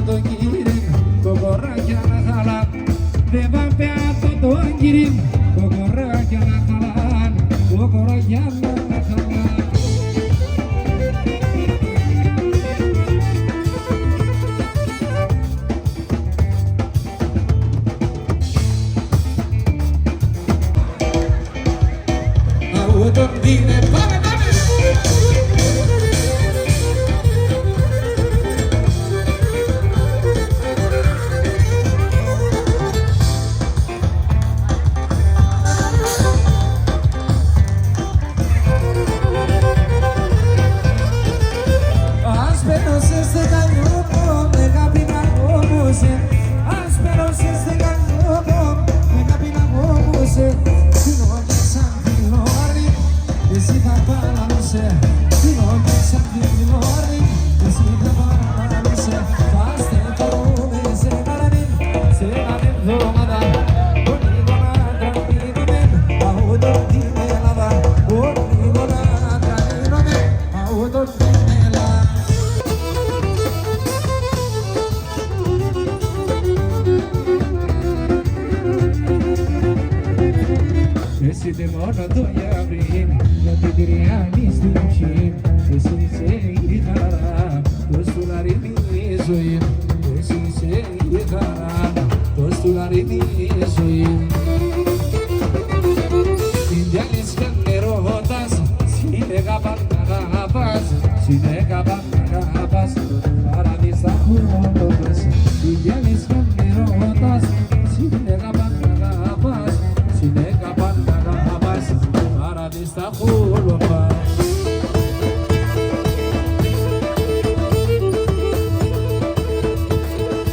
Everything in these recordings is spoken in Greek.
τον κύριν, κοκοράκια να χαλάν. Δεν va pe τον κύριν, κοκοράκια να χαλάν, κοκοράκια να χαλάν. Τον δίνε, πάμε, πάμε! Άσπερος είστε καλιόπο, αγάπη να κόμωσε. Άσπερος είστε καλιόπο, αγάπη να κόμωσε. Εσύ θα παραλούσε, συνόντησα την γνώρη. Εσύ θα παραλούσε, θα στεφαρούμε σε έναν εβδομάδα. Λίγο να τραβήνουμε, αούτο την Ελλάδα. Λίγο να τραβήνουμε, αούτο την Ελλάδα. Εσύ δεν μόνο το γιαυρήν, για την τριάνη στην ψήν. Εσύ είσαι η χαρά, το στουλαρίνι η ζωή. Εσύ είσαι η χαρά, το στουλαρίνι η ζωή. Συνδυάλεις και νερότας, συνέχα πάντα αγαπάς. Συνέχα πάντα αγαπάς, παραδείστα χουρόντος. Συνδυάλεις και νερότας, συνέχα πάντα αγαπάς. Συνέχα πάντα αγαπάς, παραδείστα χουρόντος.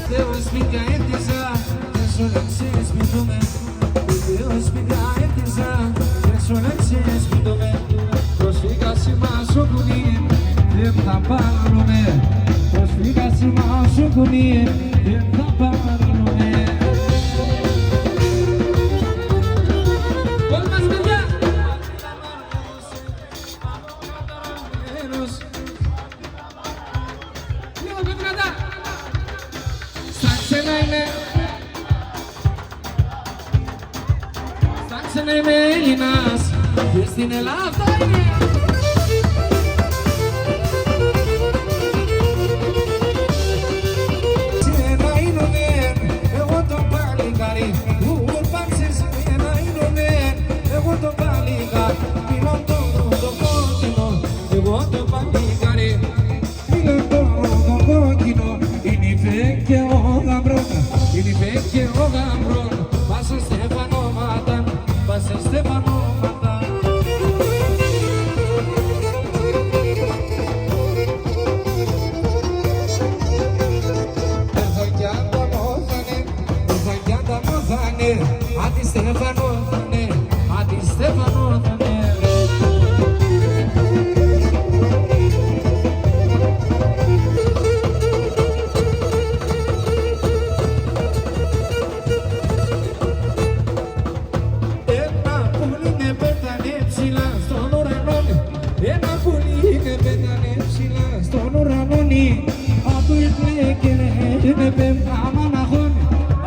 Θεός σπίτια έτυζα, δεν σου λέξεις σπιτούμε. Θεός σπίτια έτυζα, δεν σου λέξεις σπιτούμε. Προσφύγα σήμα σου κουνή, δεν θα πάρουμε. Προσφύγα σήμα σου κουνή, δεν θα πάρουμε. Όλοι μας παιδιά! Λίγο πιο δυνατά! Στα ξένα είμαι Έλληνας και στην Ελλάδα είμαι. Ένα είναι μεν, εγώ το παλικάρι. Ουρπάξεις ένα είναι μεν, εγώ το παλικάρι. Μιλώ το κόκκινο, εγώ το παλικάρι. Μιλώ το κόκκινο, είναι η φέ και ο γαμπρόν. Είναι η φέ και ο γαμπρόν. Πάσε στεφανόματα, πάσε στεφανόματα. Άντι στεφανόθανε, άντι στεφανόθανε. Ένα πουλί με πέτανε ψηλά στον ουρανό. Ένα πουλί με πέτανε ψηλά στον ουρανό. Άτου εκλέκαινε, είναι πέμπτα μαναχώνει.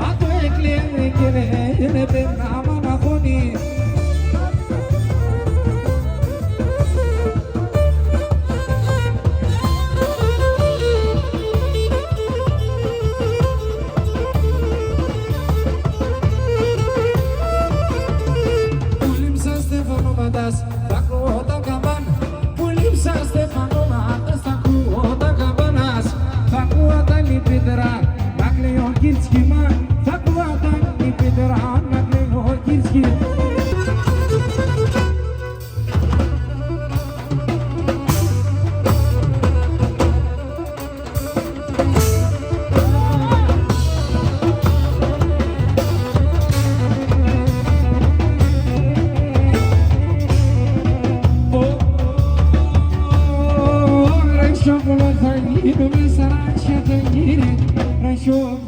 Άτου εκλέκαινε, είναι πέμπτα μαναχώνει. Θα ακούω τα καμπάνα, που λείψα στεφανόματας. Θα ακούω τα καμπάνας, θα ακούω τα λιπίδερα, να κλαίει ο Κυρσκιμάν. Θα ακούω τα λιπίδερα, να κλαίει ο Κυρσκιμάν. Sure.